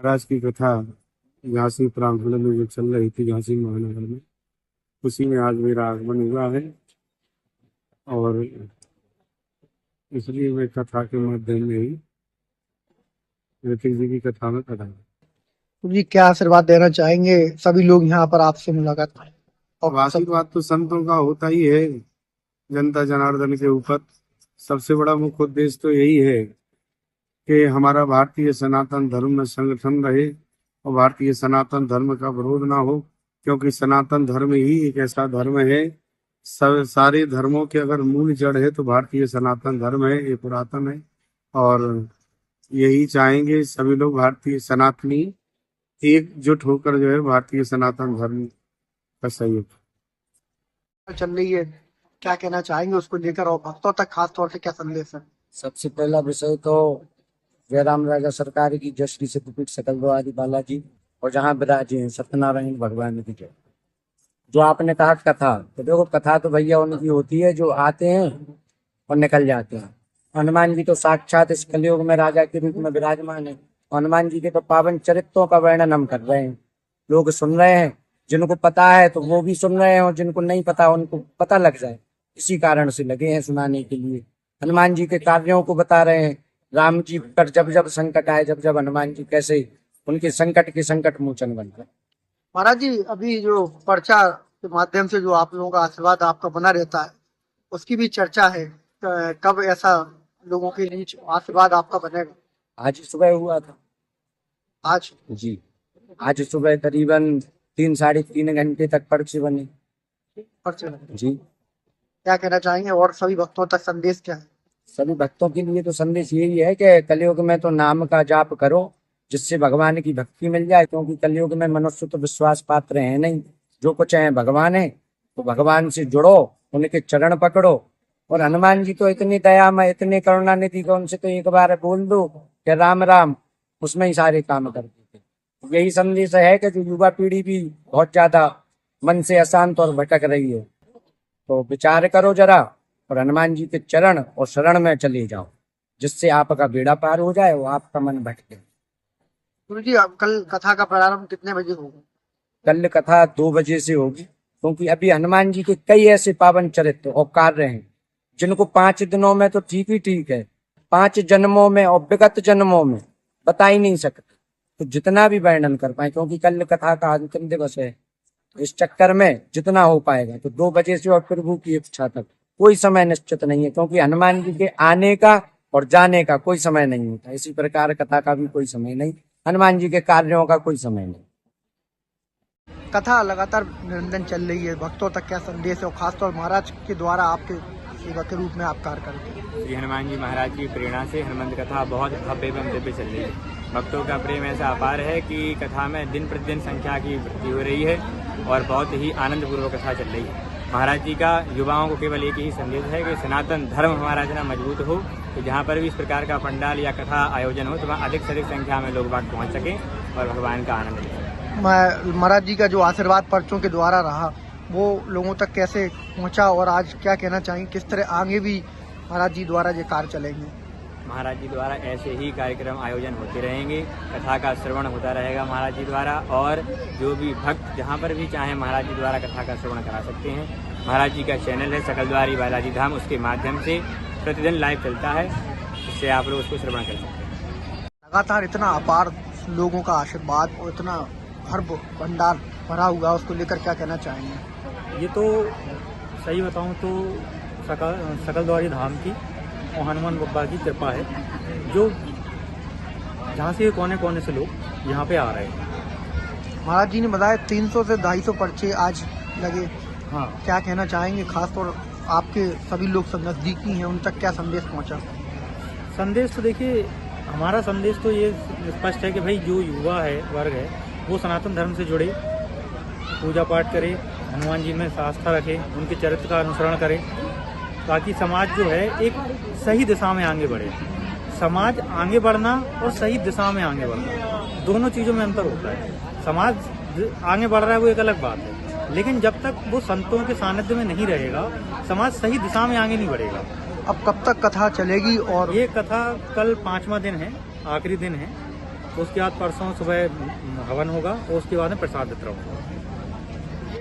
महाराज की कथा झांसी प्रांगण में जो चल रही थी झांसी महानगर में, उसी में आज मेरा आगमन हुआ है। और इसलिए मैं कथा के माध्यम में ही ऋतिक जी की कथा में खड़ा हूँ। तो जी क्या आशीर्वाद देना चाहेंगे सभी लोग यहाँ पर आपसे मुलाकात करें अब और सब। आशीर्वाद तो संतों का होता ही है जनता जनार्दन के ऊपर। सबसे बड़ा मुख्य उद्देश्य तो यही है कि हमारा भारतीय सनातन धर्म में संगठन रहे और भारतीय सनातन धर्म का विरोध ना हो, क्योंकि सनातन धर्म ही एक ऐसा धर्म है, सब सारे धर्मों के अगर मूल जड़ है तो भारतीय सनातन धर्म है, ये पुरातन है। और यही चाहेंगे सभी लोग भारतीय सनातनी एकजुट होकर जो है भारतीय सनातन धर्म का सहयोग। चल रही है, क्या कहना चाहेंगे उसको लेकर और भक्तों तक खास तौर से क्या संदेश है? सबसे पहला विषय तो जयराम राजा सरकार की जय श्री सिद्धपीठ सकल द्वारी बालाजी और जहाँ विराजे हैं सत्यनारायण भगवान की जय। जो आपने कहा कथा, तो देखो कथा तो भैया उनकी होती है जो आते हैं और निकल जाते हैं। हनुमान जी तो साक्षात इस कलयुग में राजा के रूप में विराजमान है। हनुमान जी के तो पावन चरित्रों का वर्णन हम कर रहे हैं, लोग सुन रहे हैं। जिनको पता है तो वो भी सुन रहे हैं और जिनको नहीं पता उनको पता लग जाए, इसी कारण से लगे हैं सुनाने के लिए। हनुमान जी के कार्यों को बता रहे हैं। राम जी पर जब जब संकट आए, जब जब हनुमान जी कैसे उनके संकट के संकट मोचन बन गए। महाराज जी, अभी जो पर्चा के माध्यम से जो आप लोगों का आशीर्वाद आपका बना रहता है, उसकी भी चर्चा है। कब ऐसा लोगों के लिए आशीर्वाद आपका बनेगा? आज ही सुबह हुआ था। आज जी, आज सुबह करीबन 3-3.5 घंटे तक पर्चे बने। पर्चा जी, क्या कहना चाहेंगे और सभी भक्तों तक संदेश क्या है? सभी भक्तों के लिए तो संदेश यही है कि कलयुग में तो नाम का जाप करो, जिससे भगवान की भक्ति मिल जाए। क्योंकि कलयुग में मनुष्य तो विश्वास पात्र है नहीं, जो कुछ है भगवान है। तो भगवान से जुड़ो, उनके चरण पकड़ो। और हनुमान जी तो इतनी दयामय, इतने करुणानिधि को उनसे तो एक बार बोल दो कि राम राम, उसमें ही सारे काम कर देते। यही संदेश है कि जो युवा पीढ़ी भी बहुत ज्यादा मन से अशांत और भटक रही है, तो विचार करो जरा और हनुमान जी के चरण और शरण में चले जाओ, जिससे आपका बेड़ा पार हो जाए और आपका मन भटके। गुरु जी, अब कल कथा का प्रारंभ कितने बजे होगा? कल कथा 2 बजे से होगी, क्योंकि अभी हनुमान जी के कई ऐसे पावन चरित्र और कार्य हैं जिनको 5 दिनों में तो ठीक ही ठीक है, 5 जन्मों में और विगत जन्मों में बता ही नहीं सकते। तो जितना भी वर्णन कर पाए, क्योंकि कल कथा का अंतिम दिवस है, तो इस चक्कर में जितना हो पाएगा। तो 2 बजे से और प्रभु की इच्छा तक कोई समय निश्चित नहीं है, क्योंकि हनुमान जी के आने का और जाने का कोई समय नहीं होता। इसी प्रकार कथा का भी कोई समय नहीं, हनुमान जी के कार्यों का कोई समय नहीं। कथा लगातार निरंतर चल रही है, भक्तों तक क्या संदेश है और खासतौर महाराज के द्वारा आपके सेवा के रूप में आप कार्य करते हैं? श्री हनुमान जी महाराज की प्रेरणा से हनुमंत कथा बहुत भव्य एवं दिव्य चल रही है। भक्तों का प्रेम ऐसा अपार है कि कथा में दिन प्रतिदिन संख्या की वृद्धि हो रही है और बहुत ही आनंदपूर्वक कथा चल रही है। महाराज जी का युवाओं को केवल एक ही संदेश है कि सनातन धर्म हमारा जितना मजबूत हो, तो जहाँ पर भी इस प्रकार का पंडाल या कथा आयोजन हो तो वहाँ अधिक से अधिक संख्या में लोग बाग पहुँच सकें और भगवान का आनंद लें। महाराज जी का जो आशीर्वाद पर्चों के द्वारा रहा, वो लोगों तक कैसे पहुंचा और आज क्या कहना चाहिए, किस तरह आगे भी महाराज जी द्वारा ये कार्य चलेंगे? महाराज जी द्वारा ऐसे ही कार्यक्रम आयोजन होते रहेंगे, कथा का श्रवण होता रहेगा महाराज जी द्वारा। और जो भी भक्त जहाँ पर भी चाहें महाराज जी द्वारा कथा का श्रवण करा सकते हैं। महाराज जी का चैनल है सकल द्वारी बालाजी धाम, उसके माध्यम से प्रतिदिन लाइव चलता है, जिससे आप लोग उसको श्रवण कर सकते हैं। लगातार इतना अपार लोगों का आशीर्वाद और इतना हर भंडार भरा हुआ, उसको लेकर क्या कहना चाहेंगे? ये तो सही बताऊं तो सकल द्वारी धाम की और हनुमान बप्पा की कृपा है, जो जहाँ से कोने कोने से लोग यहाँ पे आ रहे हैं। महाराज जी ने बताया 300 से 250 पर्चे आज लगे। हाँ, क्या कहना चाहेंगे, खासतौर आपके सभी लोग नजदीकी हैं, उन तक क्या संदेश पहुंचा? संदेश तो देखिए, हमारा संदेश तो ये स्पष्ट है कि भाई जो युवा है वर्ग है वो सनातन धर्म से जुड़े, पूजा पाठ करे, हनुमान जी में आस्था रखे, उनके चरित्र का अनुसरण करे, ताकि समाज जो है एक सही दिशा में आगे बढ़े। समाज आगे बढ़ना और सही दिशा में आगे बढ़ना, दोनों चीज़ों में अंतर होता है। समाज आगे बढ़ रहा है वो एक अलग बात है, लेकिन जब तक वो संतों के सानिध्य में नहीं रहेगा, समाज सही दिशा में आगे नहीं बढ़ेगा। अब कब तक कथा चलेगी? और ये कथा कल 5वां दिन है, आखिरी दिन है, उसके बाद परसों सुबह हवन होगा और उसके बाद में प्रसाद वितरण होगा।